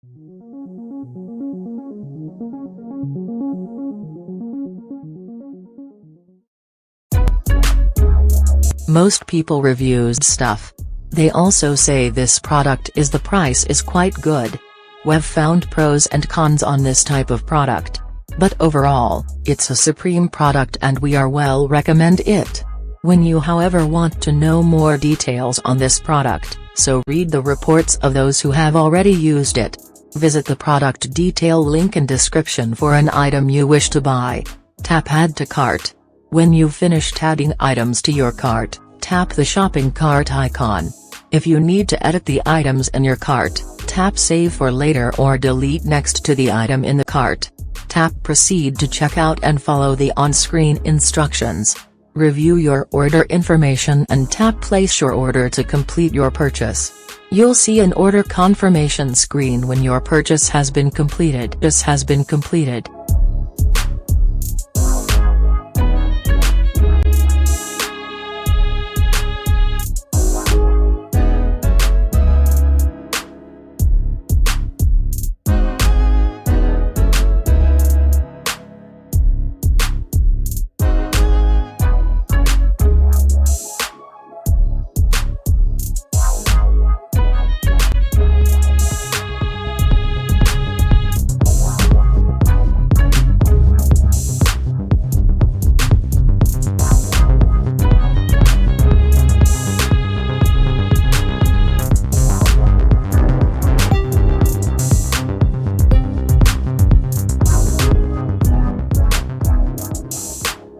Most people reviews stuff. They also say this product is the price is quite good. We've found pros and cons on this type of product. But overall, it's a supreme product and we are well recommend it. When you however want to know more details on this product, so read the reports of those who have already used it. Visit the product detail link in description for an item you wish to buy. Tap Add to Cart. When you've finished adding items to your cart, tap the shopping cart icon. If you need to edit the items in your cart, tap Save for later or delete next to the item in the cart. Tap Proceed to checkout and follow the on-screen instructions. Review your order information and tap Place your order to complete your purchase. You'll see an order confirmation screen when your purchase has been completed.